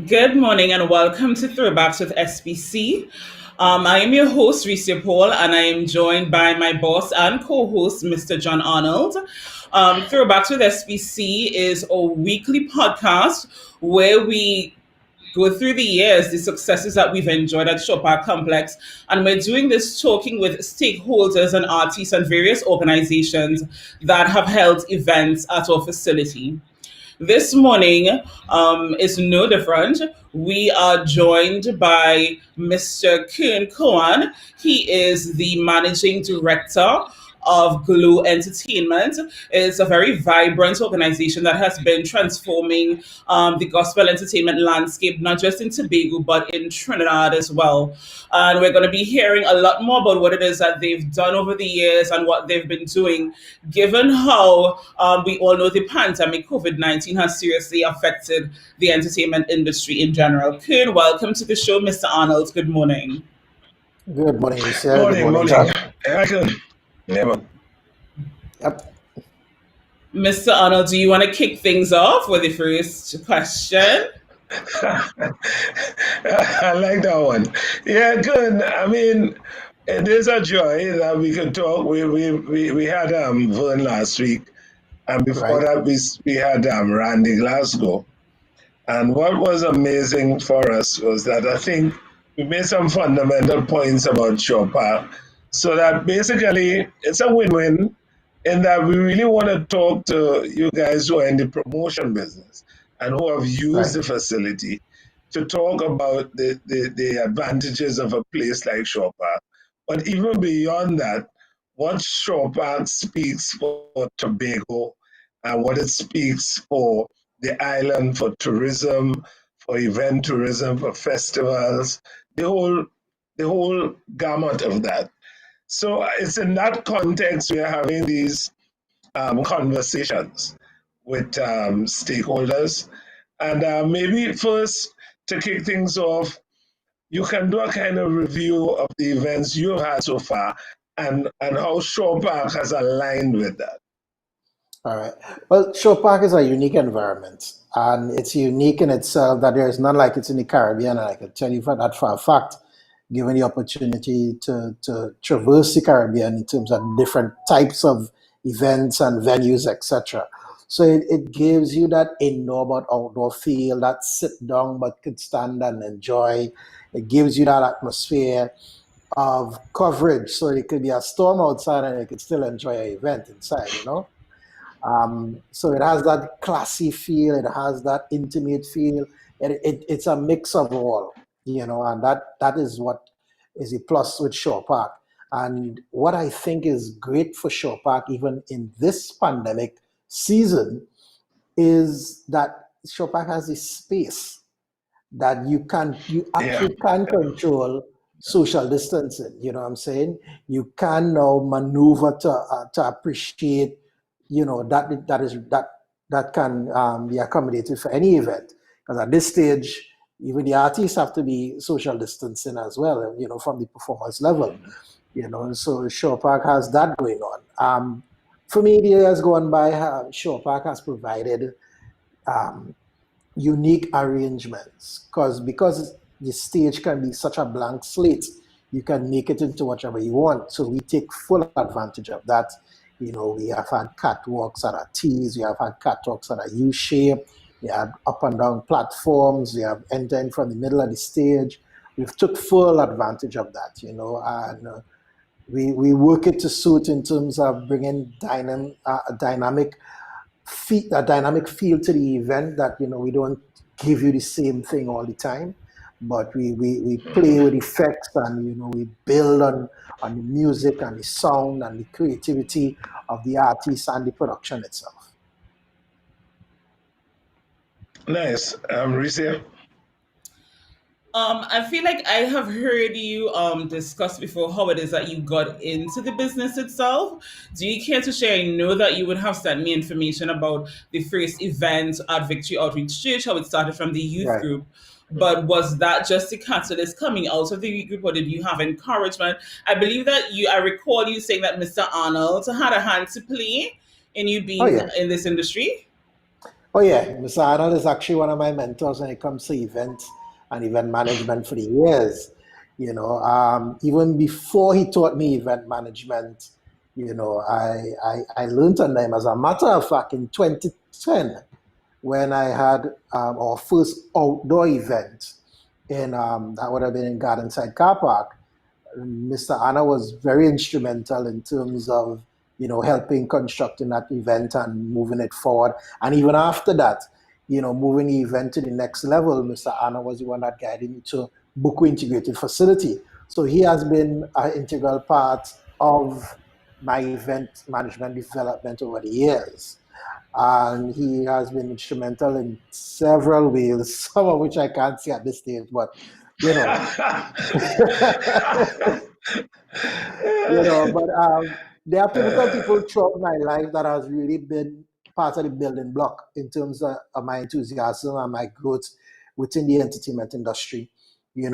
Good morning and welcome to Throwbacks with SPC. I am your host, Ricia Paul, and I am joined by my boss and co host, Mr. John Arnold. Throwbacks with SPC is a weekly podcast where we go through the years, the successes that we've enjoyed at Shore Park Complex. And we're doing this talking with stakeholders and artists and various organizations that have held events at our facility. This morning is no different. We are joined by Mr. Kern Cowan. He is the managing director of Glow Entertainment. It's a very vibrant organization that has been transforming the gospel entertainment landscape, not just in Tobago, but in Trinidad as well. And we're going to be hearing a lot more about what it is that they've done over the years and what they've been doing, given how we all know the pandemic, COVID-19, has seriously affected the entertainment industry in general. Kern, welcome to the show, Mr. Arnold. Good morning. Good morning, Alicia. Good morning, John. Yeah. Yep. Mr. Arnold, do you want to kick things off with the first question? I like that one. Yeah, good. I mean, it is a joy that we can talk. We had Vern last week, and before that we had Randy Glasgow. And what was amazing for us was that I think we made some fundamental points about Shore Park, so that basically it's a win-win in that we really want to talk to you guys who are in the promotion business and who have used the facility to talk about the advantages of a place like Shore Park. But even beyond that, what Shore Park speaks for Tobago and what it speaks for the island, for tourism, for event tourism, for festivals, the whole gamut of that. So it's in that context we are having these conversations with stakeholders. And maybe first, to kick things off, you can do a kind of review of the events you've had so far and how Shore Park has aligned with that. All right. Well, Shore Park is a unique environment, and it's unique in itself that there is none like it in the Caribbean. And I can tell you that for a fact, given the opportunity to traverse the Caribbean in terms of different types of events and venues, etc. So it gives you that indoor but outdoor feel, that sit down but could stand and enjoy. It gives you that atmosphere of coverage, so it could be a storm outside and you could still enjoy an event inside, you know? So it has that classy feel, it has that intimate feel. It's a mix of all, you know, and that is what is a plus with Shore Park. And what I think is great for Shore Park, even in this pandemic season, is that Shore Park has this space that you actually can control social distancing. You know what I'm saying? You can now maneuver to appreciate, you know, that can be accommodated for any event. Because at this stage, even the artists have to be social distancing as well, you know, from the performance level. You know, so Shore Park has that going on. For me, the years gone by, Shore Park has provided unique arrangements because the stage can be such a blank slate. You can make it into whatever you want. So we take full advantage of that. You know, we have had catwalks that are T's, we have had catwalks that are U-shape, we have up and down platforms, we have entering from the middle of the stage. We've took full advantage of that, you know, and we work it to suit in terms of bringing a dynamic feel to the event, that, you know, we don't give you the same thing all the time, but we play with effects, and, you know, we build on the music and the sound and the creativity of the artists and the production itself. Nice. Ricia? I feel like I have heard you discuss before how it is that you got into the business itself. Do you care to share? I know that you would have sent me information about the first event at Victory Outreach Church, how it started from the youth group. But was that just the catalyst coming out of the youth group, or did you have encouragement? I believe that I recall you saying that Mr. Arnold had a hand to play in you Oh being yeah. in this industry. Oh yeah, Mr. Arnold is actually one of my mentors when it comes to events and event management for the years. Even before he taught me event management, I learned under him. As a matter of fact, in 2010, when I had our first outdoor event that would have been in Gardenside Car Park, Mr. Anna was very instrumental in terms of helping constructing that event and moving it forward. And even after that, moving the event to the next level, Mr. Anna was the one that guided me to Buku Integrated Facility. So he has been an integral part of my event management development over the years. And he has been instrumental in several ways, some of which I can't see at this stage, but you know, but there are pivotal people throughout my life that has really been part of the building block in terms of my enthusiasm and my growth within the entertainment industry. We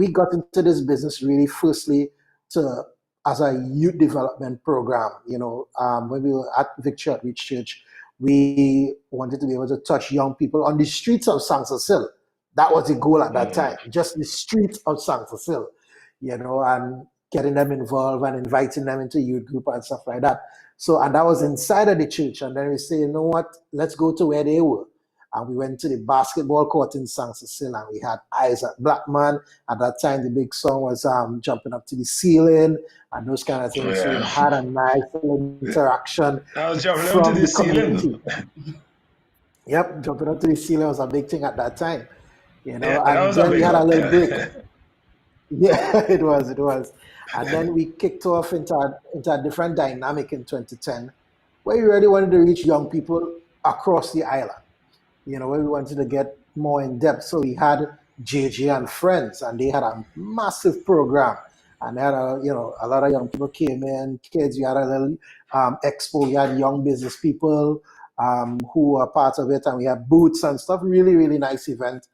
got into this business really firstly to as a youth development program. When we were at Victory Outreach Church, we wanted to be able to touch young people on the streets of Sansasil. That was the goal at that time, just the streets of Sansasil, and getting them involved and inviting them into youth group and stuff like that. So, and that was inside of the church. And then we say, you know what, let's go to where they were. And we went to the basketball court in San Cecil, and we had Isaac Blackman. At that time, the big song was Jumping Up to the Ceiling and those kind of things. So we had a nice interaction from the community. Yep, Jumping Up to the Ceiling was a big thing at that time. And then we had a little break. Yeah, it was. And then we kicked off into a different dynamic in 2010, where we really wanted to reach young people across the island. Where we wanted to get more in depth. So we had JJ and Friends, and they had a massive program. And they had a lot of young people came in, kids. We had a little expo. We had young business people who were part of it, and we had booths and stuff. Really, really nice event.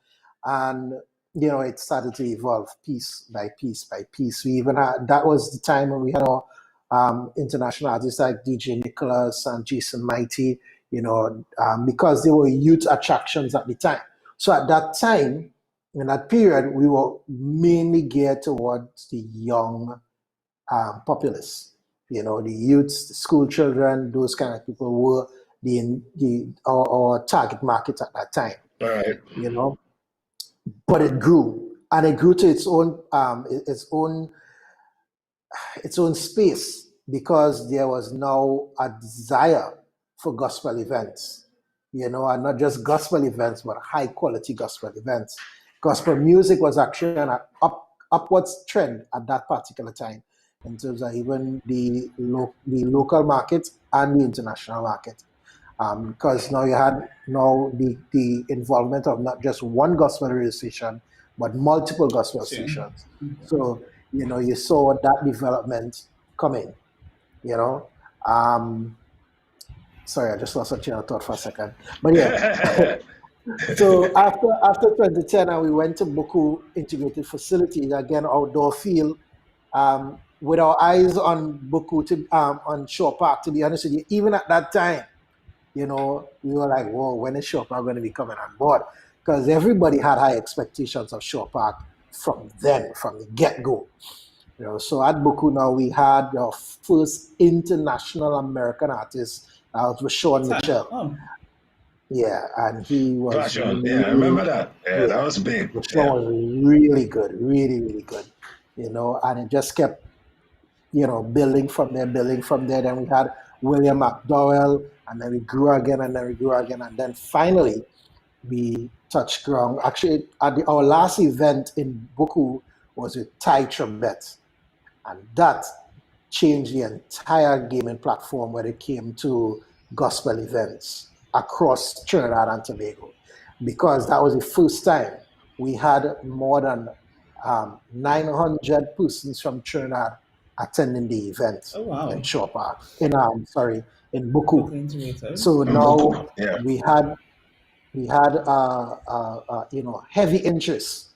And it started to evolve piece by piece by piece. We even had, that was the time when we had our international artists like DJ Nicholas and Jason Mighty, because they were youth attractions at the time. So at that time, in that period, we were mainly geared towards the young populace. The youths, the school children, those kind of people were our target market at that time. Right. But it grew, and it grew to its own space, because there was now a desire for gospel events, and not just gospel events, but high quality gospel events. Gospel music was actually on an upwards trend at that particular time, in terms of even the local market and the international market. Because now you had the involvement of not just one gospel radio station, but multiple gospel stations. So, you saw that development coming, sorry, I just lost a chain of thought for a second. But yeah. So after 2010, and we went to Buku Integrated Facility, again, outdoor field, with our eyes on Buku, on Shore Park, to be honest with you. Even at that time, we were like, whoa, when is Shore Park going to be coming on board? Because everybody had high expectations of Shore Park from the get-go. So at Buku now, we had our first international American artist, was Sean Mitchell. Oh. Yeah, and he was Really, I remember that. Yeah, that was big. The show was really good, really, really good. And it just kept, building from there. Then we had William McDowell, and then we grew again, and then finally we touched ground. Actually, our last event in Buku was with Ty Trebet, and that changed the entire gaming platform when it came to gospel events across Trinidad and Tobago, because that was the first time we had more than 900 persons from Trinidad attending the event in Shore Park, in Buku. So now we had we had heavy interest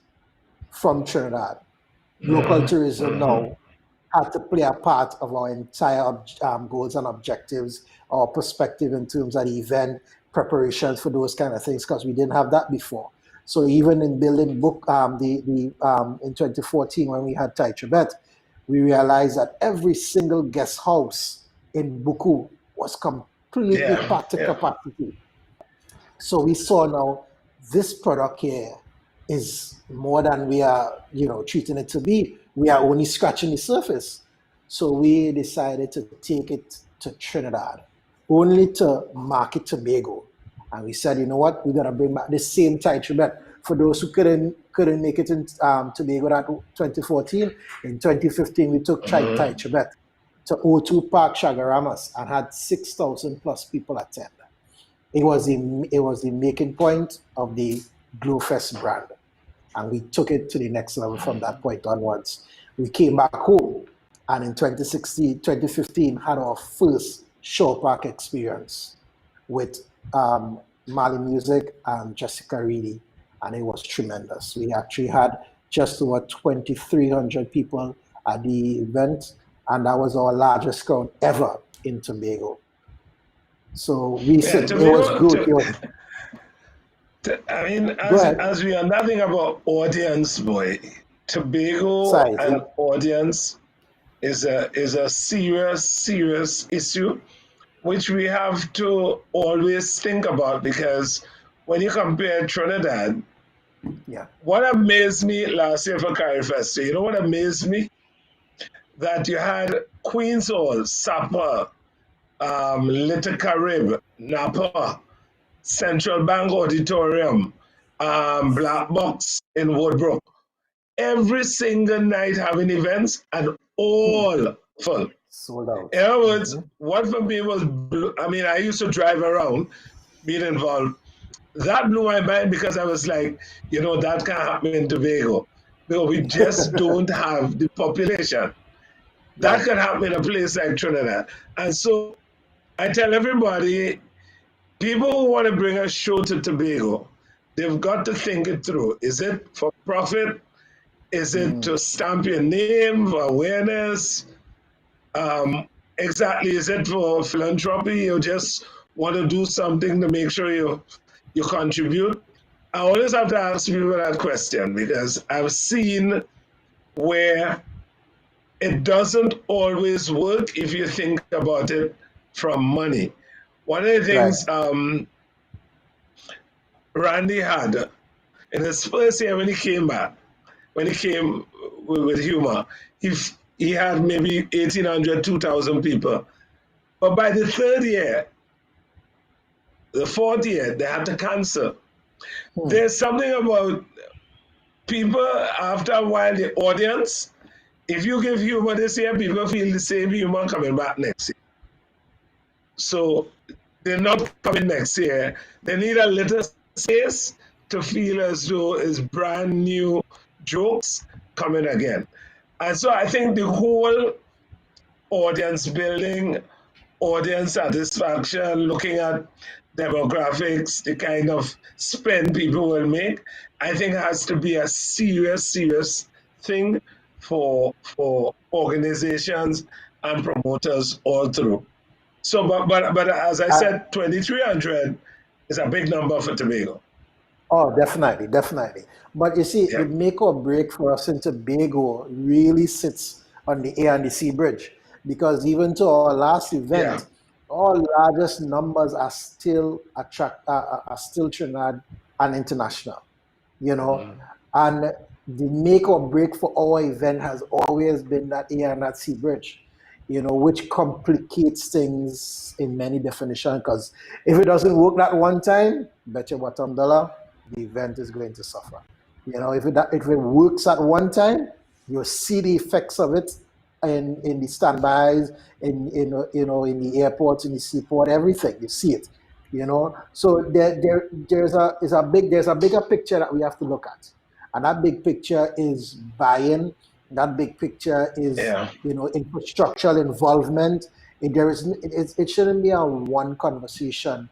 from Trinidad. Local tourism now had to play a part of our entire goals and objectives, our perspective in terms of the event preparations for those kind of things, because we didn't have that before. So even in building book in 2014 when we had Thai Tibet, we realized that every single guest house in Buku was completely packed to capacity. So we saw now this product here is more than we are, treating it to be. We are only scratching the surface. So we decided to take it to Trinidad, only to market Tobago. And we said, you know what, we're gonna bring back the same Thai Tibet. For those who couldn't make it in Tobago that 2014, in 2015 we took Thai Tibet to O2 Park Chagaramas and had 6,000 plus people attend. It was the making point of the Glowfest brand. And we took it to the next level from that point onwards. We came back home and in 2015 had our first show park experience with Mali Music and Jessica Reedy, and it was tremendous. We actually had just over 2,300 people at the event, and that was our largest crowd ever in Tobago. So it was good. I mean, as we are nothing about audience, boy, Tobago and audience is a serious issue, which we have to always think about, because when you compare Trinidad, what amazed me last year for Carry Fest, you know what amazed me? That you had Queen's Hall, Sapa, Little Carib, Napa, Central Bank Auditorium, Black Box in Woodbrook. Every single night having events and all full. Sold out. In other words, what for me was, I used to drive around, being involved. That blew my mind, because I was like, that can't happen in Tobago. Because we just don't have the population. That can happen in a place like Trinidad. And so I tell everybody, people who want to bring a show to Tobago, they've got to think it through. Is it for profit? Is it to stamp your name for awareness? Exactly. Is it for philanthropy? You just want to do something to make sure you contribute? I always have to ask people that question, because I've seen where it doesn't always work if you think about it from money. One of the things Randy had in his first year when he came back, when he came with humor, he had maybe 1,800, 2,000 people. But by the third year, the fourth year, they had to cancel. There's something about people, after a while, the audience, if you give humor this year, people feel the same humor coming back next year. So they're not coming next year. They need a little space to feel as though it's brand new jokes coming again. And so I think the whole audience building, audience satisfaction, looking at demographics, the kind of spend people will make, I think has to be a serious thing for organizations and promoters all through. So, but as I said, 2,300 is a big number for Tobago. Oh, definitely. But you see, the make or break for us in Tobago really sits on the A and the C bridge, because even to our last event, our largest numbers are still Trinidad and international, and the make or break for our event has always been that A and that C bridge, which complicates things in many definitions, because if it doesn't work that one time, bet your bottom dollar, the event is going to suffer. If it works at one time, you'll see the effects of it in the standbys, in the airports, in the seaport, everything. You see it. So there's a bigger picture that we have to look at, and that big picture is buy-in. That big picture is infrastructural involvement. It shouldn't be a one conversation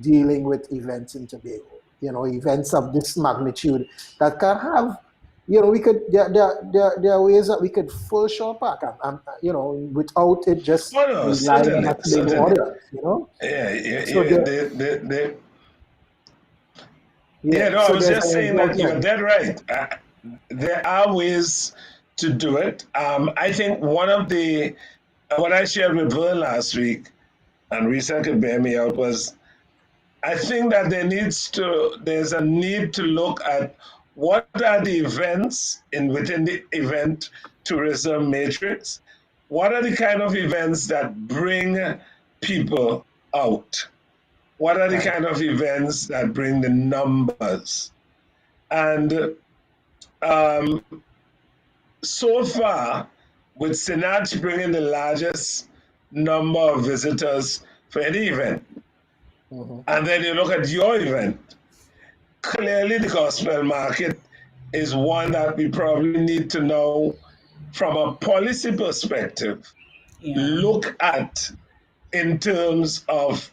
dealing with events in Tobago. events of this magnitude that can have, we could, there are ways that we could full show park without it just Oh, no, relying on certainly, a big certainly. audience, Yeah, So no, I so was there's just an saying that you're involvement. dead right. There are ways to do it. I think one of what I shared with Vern last week, and Risa could bear me out, was I think that there's a need to look at what are the events within the event tourism matrix. What are the kind of events that bring people out? What are the Right. kind of events that bring the numbers? And um, so far, with Sinach bringing the largest number of visitors for any event, Mhm. and then you look at your event, clearly the gospel market is one that we probably need to know from a policy perspective, Yeah. look at in terms of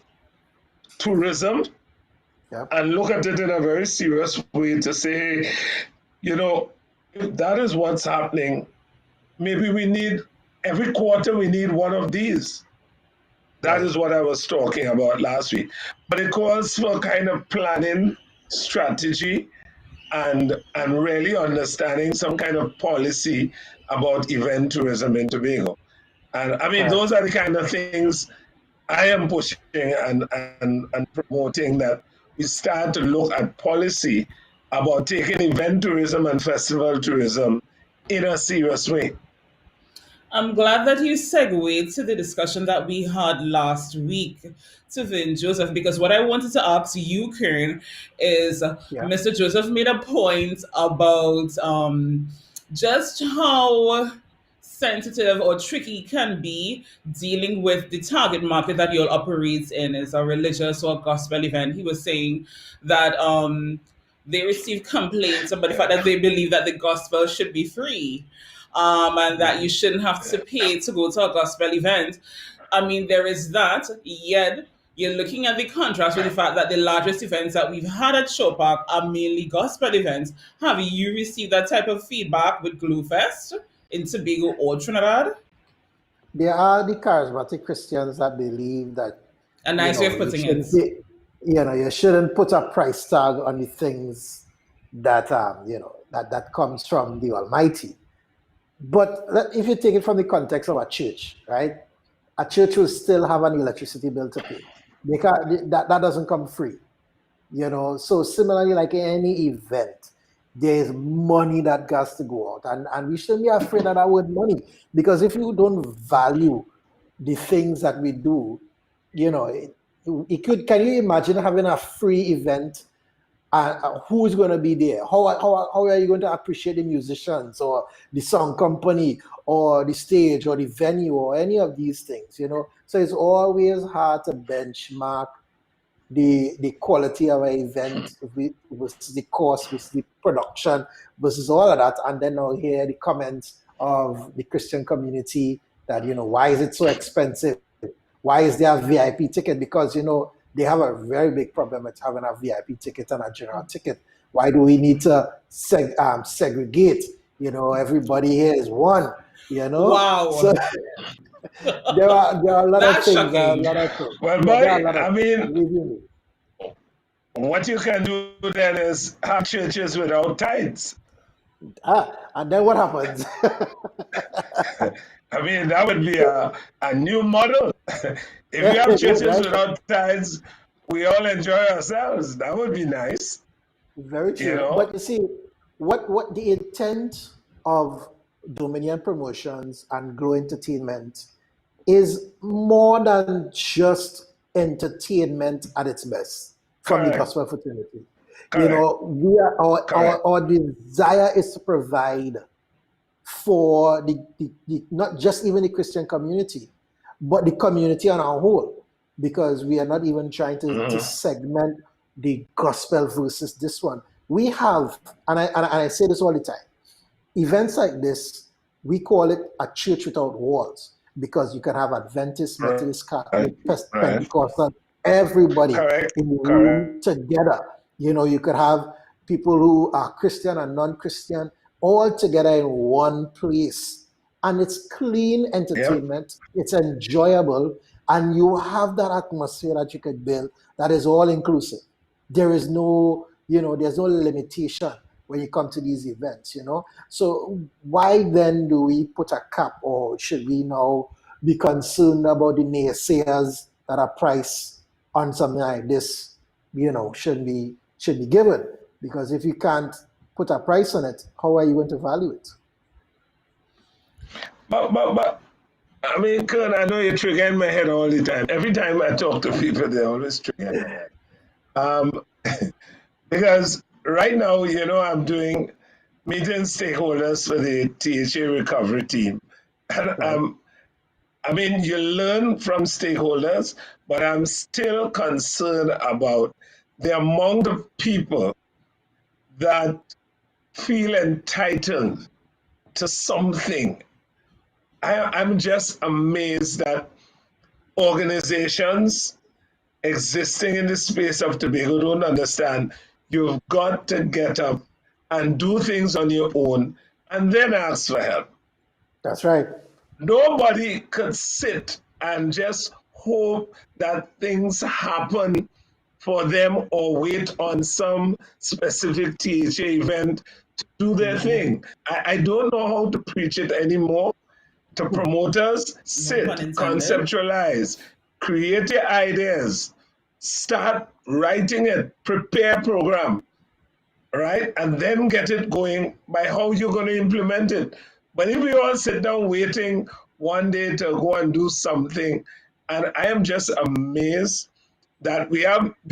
tourism Yep. and look at it in a very serious way to say, if that is what's happening, maybe every quarter we need one of these. That Right. is what I was talking about last week. But it calls for kind of planning, strategy, and really understanding some kind of policy about event tourism in Tobago. And I mean, Right. those are the kind of things I am pushing and promoting, that we start to look at policy about taking event tourism and festival tourism in a serious way. I'm glad that you segued to the discussion that we had last week to Vin Joseph, because what I wanted to ask you, Kern, is Yeah. Mr. Joseph made a point about just how sensitive or tricky can be dealing with the target market that you'll operate in is a religious or gospel event. He was saying that they receive complaints about the fact that they believe that the gospel should be free, and that you shouldn't have to pay to go to a gospel event. I mean, there is that, yet you're looking at the contrast with the fact that the largest events that we've had at Show Park are mainly gospel events. Have you received that type of feedback with Glue-Fest in Tobago or Trinidad? There are the charismatic Christians that believe that, A nice way of you putting it. shouldn't pay, you shouldn't put a price tag on the things that, that comes from the Almighty. But if you take it from the context of a church, right? A church will still have an electricity bill to pay. That doesn't come free, So similarly, like any event, there's money that has to go out, and we shouldn't be afraid of that word money, because if you don't value the things that we do, it could. Can you imagine having a free event? Who's going to be there? How are you going to appreciate the musicians or the song company or the stage or the venue or any of these things? So it's always hard to benchmark the quality of an event versus the cost, versus the production, versus all of that. And then I'll hear the comments of the Christian community that, why is it so expensive? Why is there a VIP ticket? Because, they have a very big problem with having a VIP ticket and a general ticket. Why do we need to segregate? Everybody here is one, Wow. So there are a lot of That's things. shocking. Well, There are a boy, lot of I things. mean, what you can do then is have churches without tithes. And then what happens? I mean, that would be a new model. If you have churches without tithes, we all enjoy ourselves. That would be nice. Very true. But you see, what the intent of Dominion Promotions and Glow Entertainment is more than just entertainment at its best from the Correct. gospel fraternity. Correct. Our desire is to provide for the not just even the Christian community, but the community on our whole, because we are not even trying to segment the gospel versus this one. We have, and I say this all the time, events like this, we call it a church without walls, because you can have Adventist, Methodist, Catholic, Pentecostal, everybody Correct. in the room together. You could have people who are Christian and non-Christian all together in one place. And it's clean Yep. entertainment, it's enjoyable, and you have that atmosphere that you could build that is all inclusive. There is no, there's no limitation when you come to these events. So why then do we put a cap, or should we now be concerned about the naysayers that are priced on something like this, should be given? Because if you can't put a price on it, how are you going to value it? But I mean, Kern, I know you're triggering my head all the time. Every time I talk to people, they always trigger my head. Because right now, I'm doing meeting stakeholders for the THA recovery team. And Right. I mean, you learn from stakeholders, but I'm still concerned about the amount of people that feel entitled to something. I'm just amazed that organizations existing in the space of Tobago don't understand you've got to get up and do things on your own and then ask for help. That's right. Nobody could sit and just hope that things happen for them or wait on some specific THA event to do their thing. I don't know how to preach it anymore to promoters. No Sit, pun intended. conceptualize, create your ideas, start writing it, prepare program, right? And then get it going by how you're going to implement it. But if we all sit down waiting one day to go and do something, and I am just amazed that we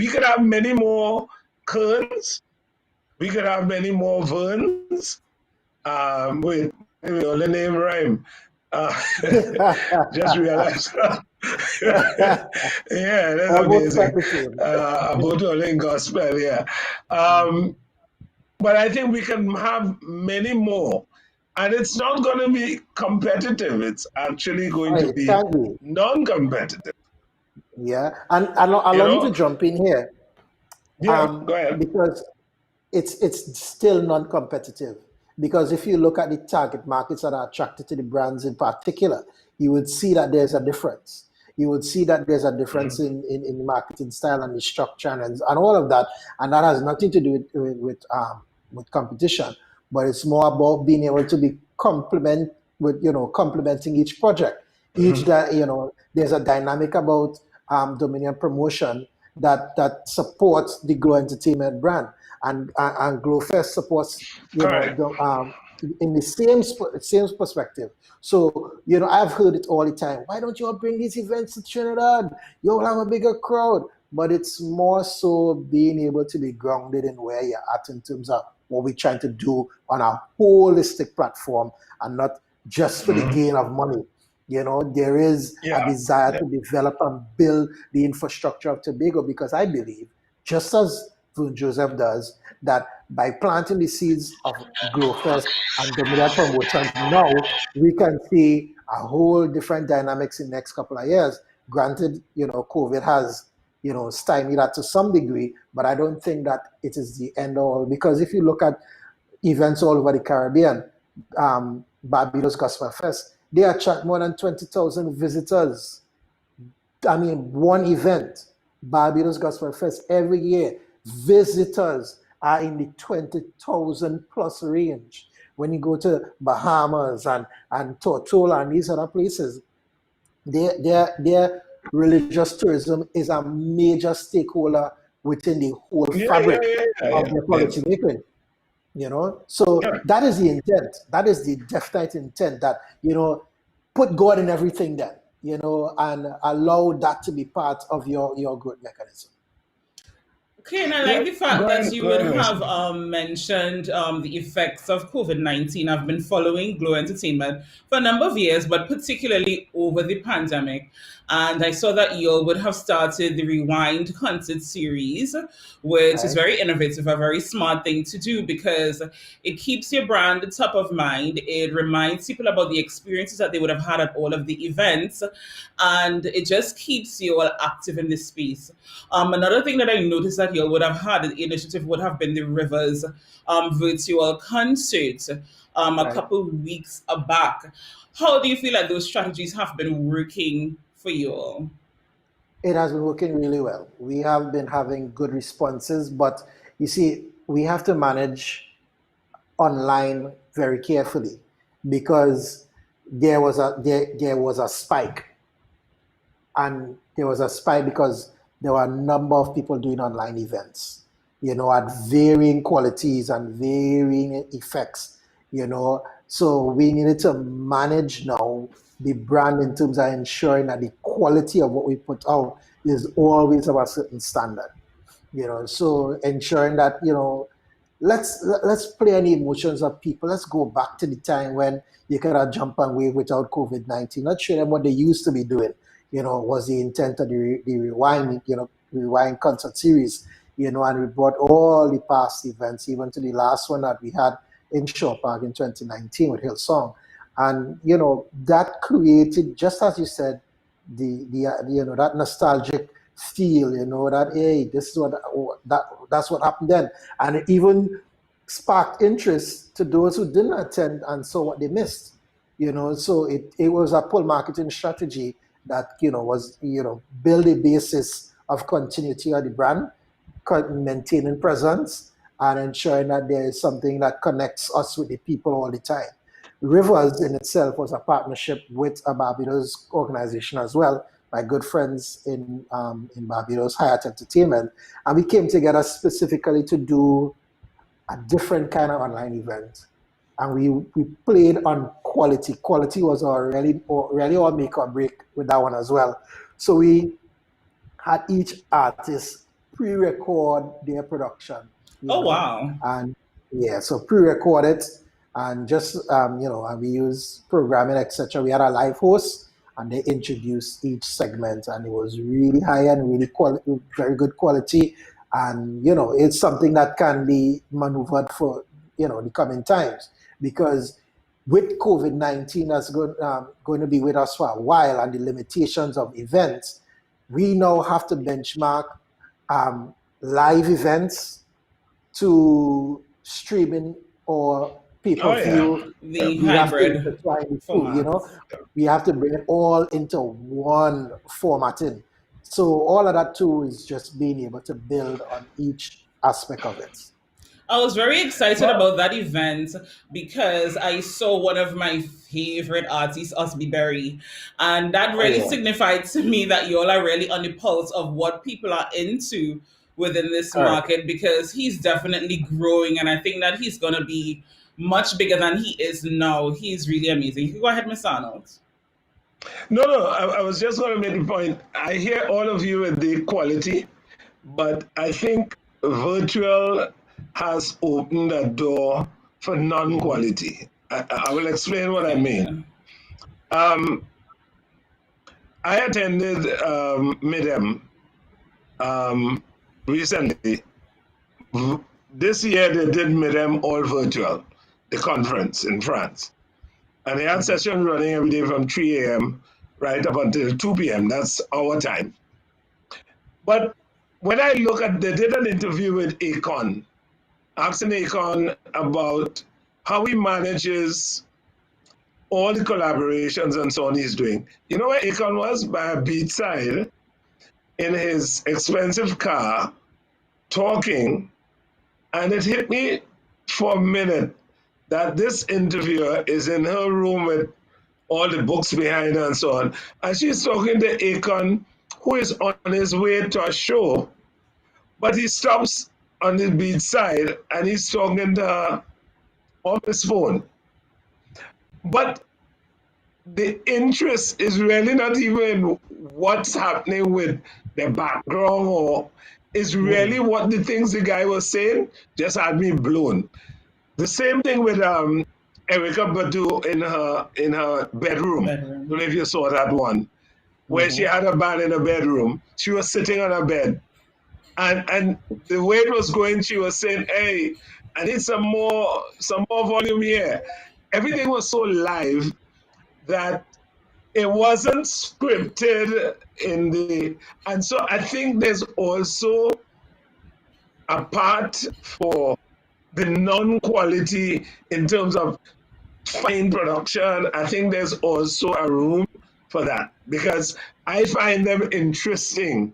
could have many more Kerns, we could have many more Verns. Wait, maybe only name rhyme. Just realized. Yeah, that's Almost amazing. like the same. About only in gospel, yeah. But I think we can have many more. And it's not going to be competitive. It's actually going to It be can be. non-competitive. Yeah. And allow me to jump in here, Yeah, go ahead. because it's still non-competitive. Because if you look at the target markets that are attracted to the brands in particular, you would see that there's a difference. You would see that there's a difference in the marketing style and the structure and all of that. And that has nothing to do with competition, but it's more about being able to be complementing each project. There's a dynamic about Dominion promotion that supports the Glow Entertainment brand, and Glowfest supports Correct. in the same perspective. So I've heard it all the time. Why don't you all bring these events to Trinidad? You'll have a bigger crowd. But it's more so being able to be grounded in where you're at in terms of what we're trying to do on a holistic platform, and not just for the gain of money. There is a Yeah. desire to develop and build the infrastructure of Tobago, because I believe, just as Vern Joseph does, that by planting the seeds of Glowfest and Dominion promotions, now we can see a whole different dynamics in the next couple of years. Granted, COVID has, stymied that to some degree, but I don't think that it is the end all, because if you look at events all over the Caribbean, Barbados Gospel Fest, they attract more than 20,000 visitors. I mean, one event, Barbados Gospel Fest, every year, visitors are in the 20,000 plus range. When you go to Bahamas and Tortola and these other places, their religious tourism is a major stakeholder within the whole fabric of their policy making. So Yeah. that is the intent. That is the definite intent, that put God in everything, then and allow that to be part of your growth mechanism. Okay, and I Yeah. like the fact Go that ahead. you Go would ahead, have Vincent. mentioned the effects of COVID-19. I've been following Glow Entertainment for a number of years, but particularly over the pandemic. And I saw that you would have started the Rewind concert series, which is Right. very innovative, a very smart thing to do, because it keeps your brand top of mind. It reminds people about the experiences that they would have had at all of the events, and it just keeps you all active in this space. Another thing that I noticed that you would have had, the initiative would have been the Rivers virtual concert a Right. couple weeks back. How do you feel like those strategies have been working for you all? It has been working really well. We have been having good responses, but you see, we have to manage online very carefully because there was a spike, and there was a spike because there were a number of people doing online events, at varying qualities and varying effects, So we needed to manage now the brand in terms of ensuring that the quality of what we put out is always of a certain standard, So ensuring that, let's play on the emotions of people. Let's go back to the time when you could have jump and wave without COVID-19. Let's show them what they used to be doing. Was the intent of the rewind, rewind concert series, and we brought all the past events, even to the last one that we had in Shore Park in 2019 with Hillsong. And, that created, just as you said, that nostalgic feel, that, hey, this is that's what happened then. And it even sparked interest to those who didn't attend and saw what they missed. So it was a pull marketing strategy that, was, build a basis of continuity of the brand, maintaining presence, and ensuring that there is something that connects us with the people all the time. Rivers in itself was a partnership with a Barbados organization as well, my good friends in Barbados, Hyatt Entertainment, and we came together specifically to do a different kind of online event. And we played on quality. Quality was really our make or break with that one as well. So we had each artist pre-record their production, Oh, wow. and so pre-record it, and just and we use programming, etc. We had a live host, and they introduced each segment, and it was really high and really very good quality. And it's something that can be maneuvered for the coming times, because with COVID-19 that's going to be with us for a while, and the limitations of events, we now have to benchmark live events to streaming or pay-per-view. The We have to hybrid intertwine the two, format. we have to bring it all into one formatting. So all of that too is just being able to build on each aspect of it. I was very excited Well, about that event because I saw one of my favorite artists, Osby Berry. And that Oh really yeah, signified to me that you all are really on the pulse of what people are into within this correct. market, because he's definitely growing. And I think that he's going to be much bigger than he is now. He's really amazing. Go ahead, Miss Arnold. no, I was just going to make the point. I hear all of you with the quality, but I think virtual has opened a door for non-quality. I will explain what I mean. Yeah. Um, I attended MIDEM recently. This year they did MIDEM all virtual, the conference in France. And they had session running every day from 3 a.m. right up until 2 p.m. That's our time. But when I look at, they did an interview with Akon, asking Akon about how he manages all the collaborations and so on he's doing. You know where Akon was? By a beachside in his expensive car, talking, and it hit me for a minute that this interviewer is in her room with all the books behind her and so on, and she's talking to Akon, who is on his way to a show, but he stops on the beachside and he's talking to her on his phone. But the interest is really not even what's happening with the background, or it's really what the things the guy was saying just had me blown. The same thing with Erica Badu in her bedroom. I don't know if you saw that one, where she had a band in her bedroom. She was sitting on her bed, and the way it was going, she was saying, "Hey, I need some more volume here." Everything was so live that it wasn't scripted and so I think there's also apart for the non-quality in terms of fine production, I think there's also a room for that, because I find them interesting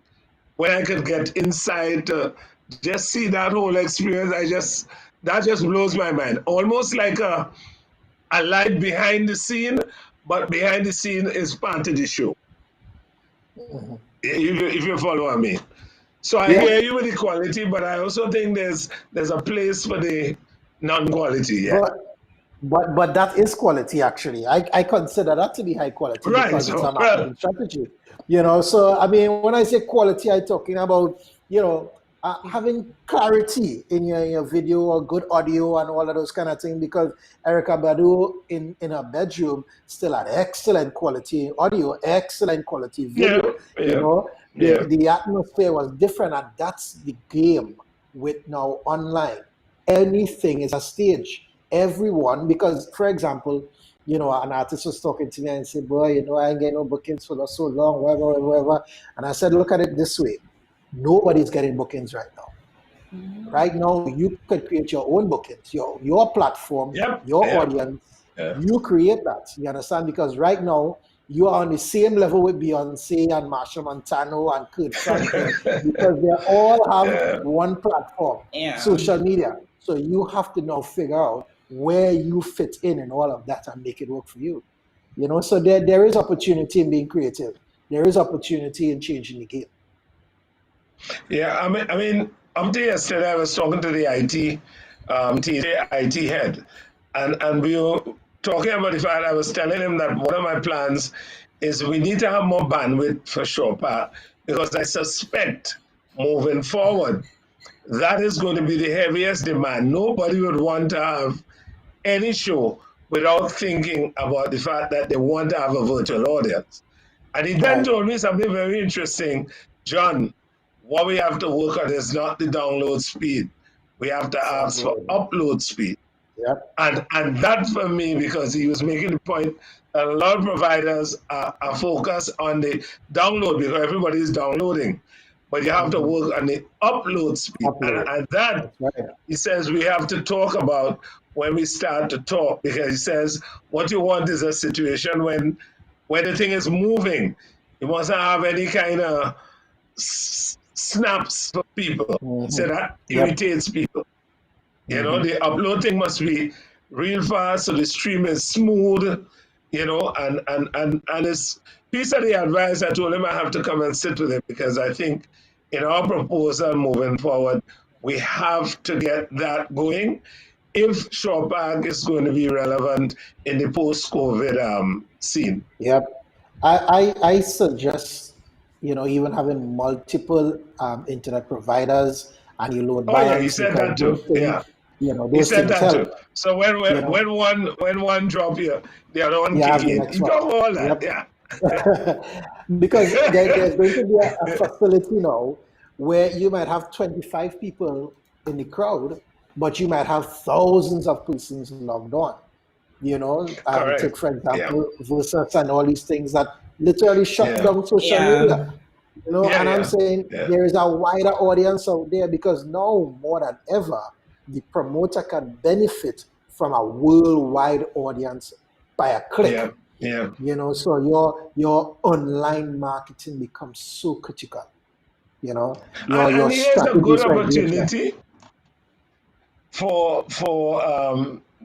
when I could get inside to just see that whole experience. That just blows my mind. Almost like a light behind the scene, but behind the scene is part of the show. Mhm. If you follow what I mean. So I Yeah, hear you with the quality, but I also think there's a place for the non-quality. Yeah. but but that is quality actually. I consider that to be high quality Right. because it's a So well, marketing strategy. So I mean, when I say quality, I'm talking about having clarity in your video or good audio and all of those kind of things. Because Erica Badu in her bedroom still had excellent quality audio, excellent quality yeah, video. yeah, yeah. The atmosphere was different, and that's the game with now online. Anything is a stage. Everyone, because for example, an artist was talking to me and said, "Boy, I ain't getting no bookings for so long, whatever, whatever." And I said, "Look at it this way: nobody's getting bookings right now. Right now, you could create your own bookings, your platform, Yep, your yep, audience. yeah. You create that. You understand? Because right now you are on the same level with Beyonce and Marshall Montano and Kurt Franklin, because they all have Yeah. one platform, Yeah. social media. So you have to now figure out where you fit in all of that and make it work for you. So there is opportunity in being creative. There is opportunity in changing the game. Yeah, I mean, up to yesterday, I was talking to the IT head, and we were talking about the fact I was telling him that one of my plans is we need to have more bandwidth for Chopin, because I suspect moving forward that is going to be the heaviest demand. Nobody would want to have any show without thinking about the fact that they want to have a virtual audience. And he then Right. told me something very interesting. John, what we have to work on is not the download speed. We have to It's ask for uploading. upload speed. Yep. And that for me, because he was making the point that a lot of providers are focused on the download because everybody is downloading. But you have to Mhm. work on the upload speed. Upload. And that That's right. he says we have to talk about when we start to talk, because he says what you want is a situation when the thing is moving. You mustn't have any kind of snaps for people. So Hmm. that Yep. irritates people. Hmm. The upload thing must be real fast so the stream is smooth, and it's piece of the advice I told him I have to come and sit with him, because I think in our proposal moving forward, we have to get that going if Shopback is going to be relevant in the post-COVID scene. Yep. I suggest, even having multiple internet providers and you load Oh yeah, he balance, said because that too. Yeah, he those said things that help. too. So You know, when one drop here, the other one you kick have the in. next He one. talk all that. Yep. Yeah. Because there's going to be a facility now where you might have 25 people in the crowd, but you might have thousands of persons logged on. Take Correct. for Yeah. example Versus and all these things that literally shut Yeah. down social Yeah. media. Yeah. And I'm Yeah. saying Yeah. there is a wider audience out there, because now more than ever, the promoter can benefit from a worldwide audience by a click. Yeah. Yeah. So your online marketing becomes so critical. Your And here's a good strategies for engagement. opportunity for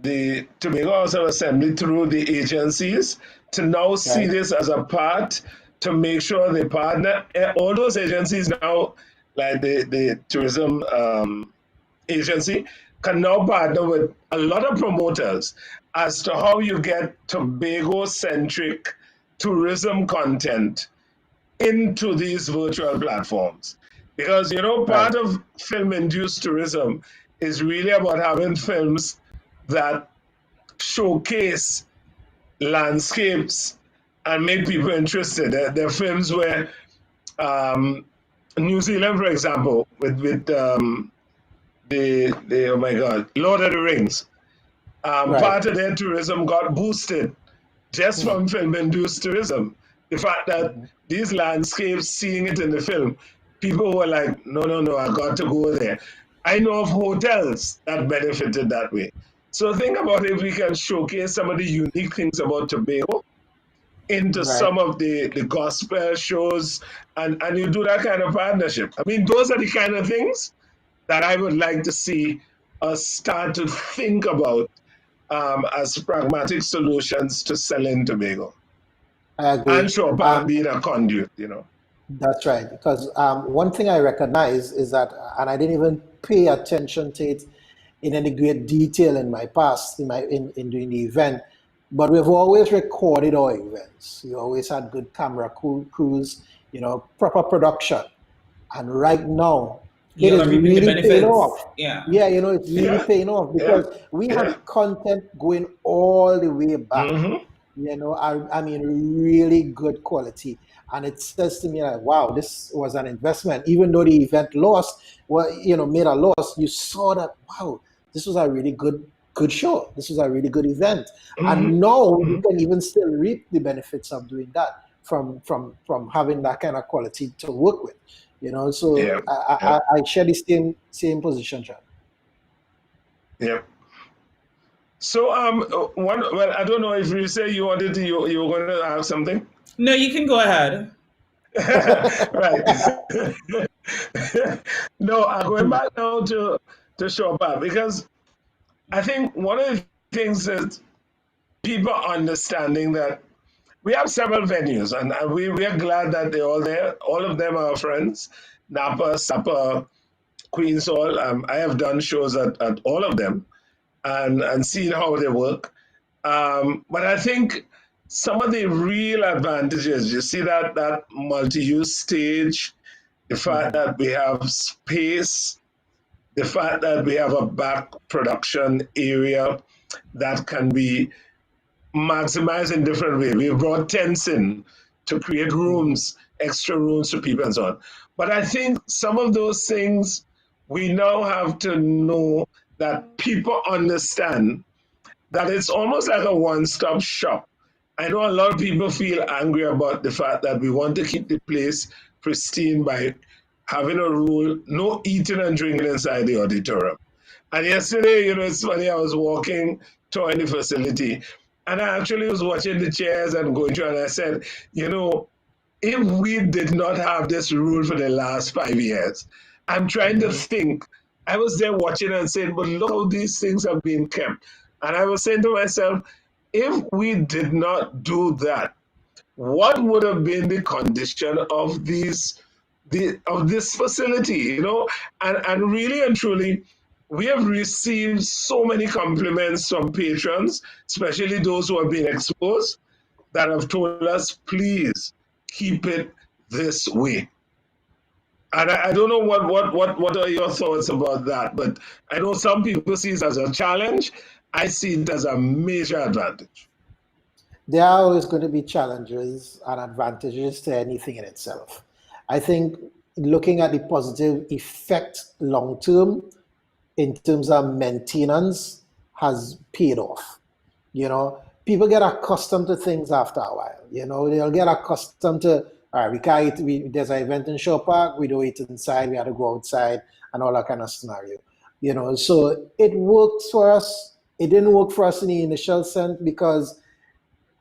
the Tobago House of Assembly through the agencies to now see Right. this as a part to make sure they partner. All those agencies now, like the tourism agency, can now partner with a lot of promoters as to how you get Tobago centric tourism content into these virtual platforms. Because, Right. part of film induced tourism is really about having films that showcase landscapes and make people interested. There are films where New Zealand, for example, with the oh my God, Lord of the Rings, Right. part of their tourism got boosted just Hmm. from film induced tourism. The fact that Mhm. these landscapes, seeing it in the film, people were like, no, no, no, I got to go there. I know of hotels that benefited that way. So think about if we can showcase some of the unique things about Tobago into Right. some of the gospel shows, and you do that kind of partnership. I mean, those are the kind of things that I would like to see us start to think about as pragmatic solutions to selling Tobago. I And agree. sure, being a conduit, you know. That's right. Because one thing I recognize is that, and I didn't even pay attention to it in any great detail in my past, in doing the event, but we've always recorded our events. We always had good camera crews, proper production. And right now, it Y'all is are reaping the really paying benefits. off. Yeah. Yeah, it's really Yeah, paying off yeah, because we had yeah. content going all the way back. Mm-hmm. I mean, really good quality. And it says to me like, wow, this was an investment. Even though the event lost, well, made a loss, you saw that, wow, this was a really good show. This was a really good event. And now Mm-hmm. you can even still reap the benefits of doing that from having that kind of quality to work with. So Yeah, yeah, I share the same position, John. yeah. So one, well, I don't know if you say you wanted to, you were going to have something. No, you can go ahead. Right. No, I'm going back now to Chopin because I think one of the things is people understanding that we have several venues, and we are glad that they're all there. All of them are friends. Napa, Sapa, Queen's Hall. I have done shows at all of them and seen how they work. But I think some of the real advantages, you see that multi-use stage, the fact Mhm. that we have space, the fact that we have a back production area that can be maximized in different ways. We've brought tents in to create Mhm. rooms, extra rooms for people and so on. But I think some of those things we now have to know that people understand that it's almost like a one-stop shop. I know a lot of people feel angry about the fact that we want to keep the place pristine by having a rule, no eating and drinking inside the auditorium. And yesterday, it's funny, I was walking touring the facility and I actually was watching the chairs and going through and I said, if we did not have this rule for the last 5 years, I'm trying to Mhm. think. I was there watching and saying, but look how these things have been kept. And I was saying to myself, if we did not do that, what would have been the condition of this facility? And really and truly, we have received so many compliments from patrons, especially those who have been exposed, that have told us, please keep it this way. And I don't know what are your thoughts about that, but I know some people see it as a challenge. I see it as a major advantage. There are always going to be challenges and advantages to anything in itself. I think looking at the positive effect long term in terms of maintenance has paid off. People get accustomed to things after a while. They'll get accustomed to, all right, we can't eat, there's an event in Shore Park, we don't eat inside, we had to go outside, and all that kind of scenario. So it worked for us. It didn't work for us in the initial sense because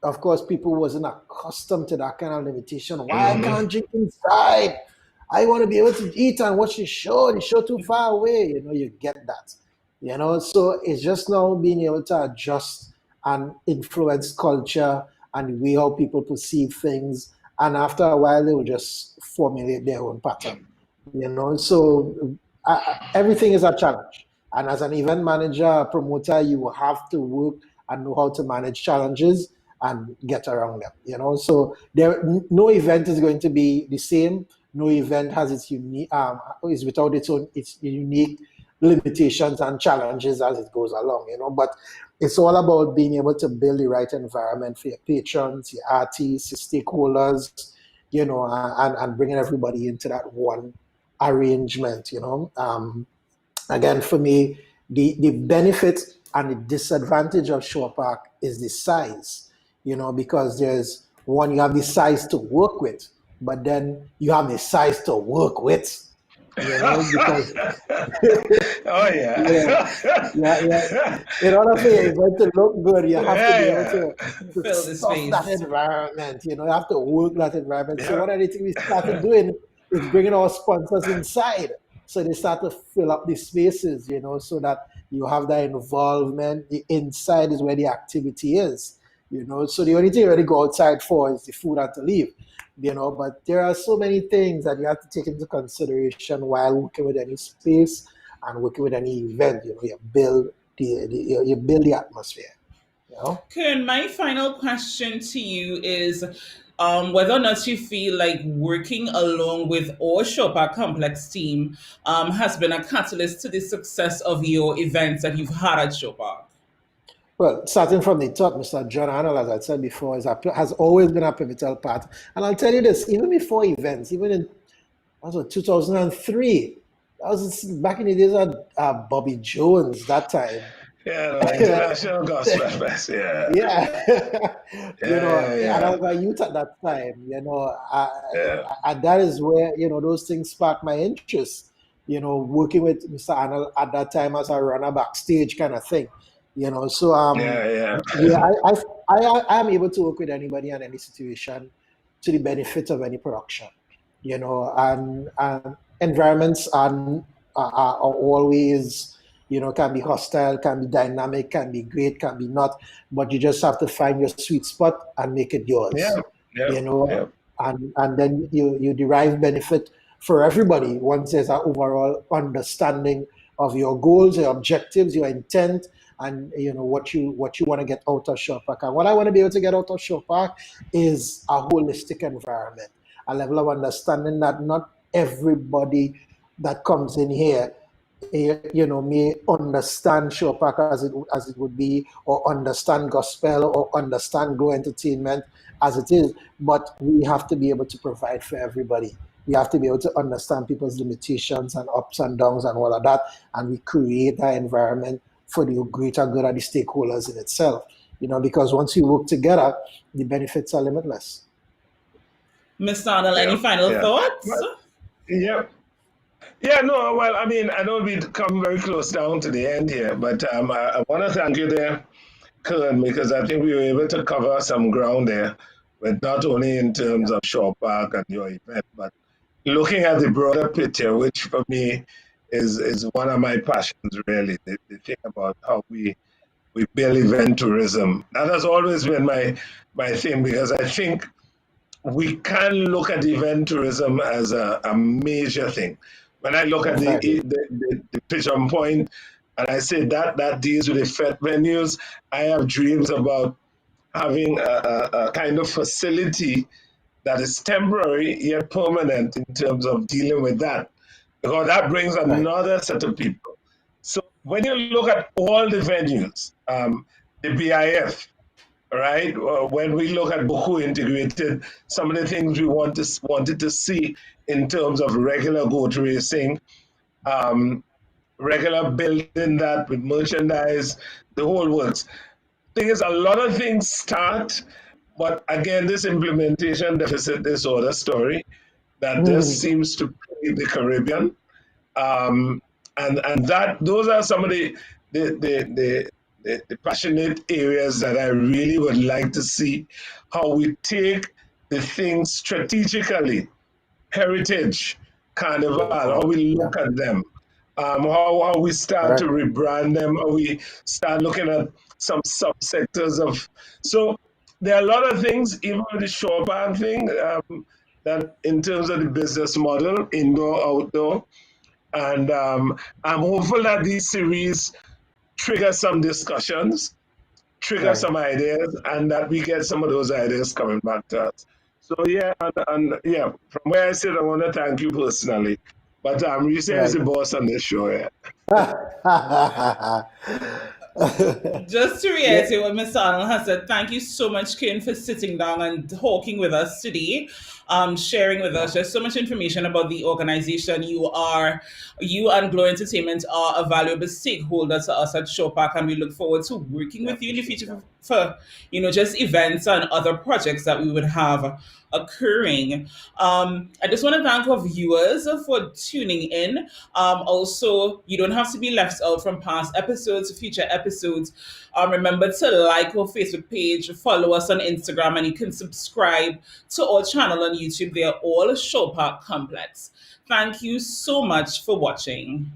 of course, people wasn't accustomed to that kind of limitation. Why I Mm-hmm. can't drink inside? I want to be able to eat and watch the show. The show too far away. You get that. So it's just now being able to adjust and influence culture and the way how people perceive things. And after a while, they will just formulate their own pattern. So everything is a challenge. And as an event manager, a promoter, you will have to work and know how to manage challenges and get around them. So no event is going to be the same. No event has its unique is without its unique limitations and challenges as it goes along. But it's all about being able to build the right environment for your patrons, your artists, your stakeholders, and bringing everybody into that one arrangement. Again, for me, the benefit and the disadvantage of Shore Park is the size, because there's one, you have the size to work with, but then you have the size to work with. Because Oh yeah. In order for your event to look good, you have to be able Yeah, to Fill the stuff that space. environment. You have to work that environment. So yeah, what I think we started doing is bringing our sponsors inside, so they start to fill up the spaces. So that you have that involvement. The inside is where the activity is. So the only thing you really go outside for is the food and to leave. But there are so many things that you have to take into consideration while working with any space and working with any event. You build you build the atmosphere. Kern, my final question to you is whether or not you feel like working along with our Shopper Complex team has been a catalyst to the success of your events that you've had at Shopper. Well, starting from the top, Mr. John Arnold, as I said before, has always been a pivotal part. And I'll tell you this, even before events, even in 2003, that was back in the days of Bobby Jones that time. yeah. No, International Gospel Fest. Yeah, Yeah, yeah, and I yeah, was a youth at that time, yeah, and that is where, those things sparked my interest, working with Mr. Arnold at that time as a runner backstage kind of thing, so, yeah, yeah, I am able to work with anybody and any situation to the benefit of any production, and environments are always, can be hostile, can be dynamic, can be great, can be not, but you just have to find your sweet spot and make it yeah, yours, yeah, yeah. and then you derive benefit for everybody once there's an overall understanding of your goals, your objectives, your intent, and what you want to get out of Shore Park. And what I want to be able to get out of Shore Park is a holistic environment, a level of understanding that not everybody that comes in here may understand Shore Park as it would be, or understand gospel, or understand Glow Entertainment as it is. But we have to be able to provide for everybody. We have to be able to understand people's limitations and ups and downs and all of that, and we create that environment for the greater good of the stakeholders in itself. Because once you work together, the benefits are limitless. Mr. Arnold, any Yeah, final yeah. thoughts? But, yeah. Yeah, no, well, I mean, I know we've come very close down to the end here, but I want to thank you there, Kern, because I think we were able to cover some ground there, but not only in terms Yeah, of Shore Park and your event, but looking at the broader picture, which for me is one of my passions, really, the thing about how we build event tourism. That has always been my thing, because I think we can look at event tourism as a major thing. When I look at yes, I agree. the Pigeon Point, and I say that deals with the FET venues, I have dreams about having a kind of facility that is temporary yet permanent in terms of dealing with that, because that brings Right, another set of people. So when you look at all the venues, the BIF, right? When we look at Boku integrated, some of the things we wanted to see in terms of regular goat racing, um, regular building that with merchandise, the whole works. Thing is, a lot of things start, but again, this implementation deficit disorder story that just mm, seems to plague the Caribbean. Um, and that those are some of the, the, the the passionate areas that I really would like to see how we take the things strategically, heritage, carnival, how we yeah, look at them, how we start to correct, rebrand them, how we start looking at some subsectors of. So there are a lot of things, even with the shore band thing, that in terms of the business model, indoor, outdoor, and I'm hopeful that these series trigger some discussions, trigger right, some ideas, and that we get some of those ideas coming back to us. So yeah, and yeah, from where I sit, I want to thank you personally. But Risa is right. the boss on this show. Yeah, Just to Yeah, reiterate what Mr. Arnold has said, thank you so much, Ken, for sitting down and talking with us today, sharing with us just so much information about the organization. You and Glow Entertainment are a valuable stakeholder to us at Showpark, and we look forward to working I with you in the appreciate future that. for just events and other projects that we would have occurring. I just want to thank our viewers for tuning in. Also, you don't have to be left out from past episodes, future episodes. Remember to like our Facebook page, follow us on Instagram, and you can subscribe to our channel on YouTube. They are all Showpark Complex. Thank you so much for watching.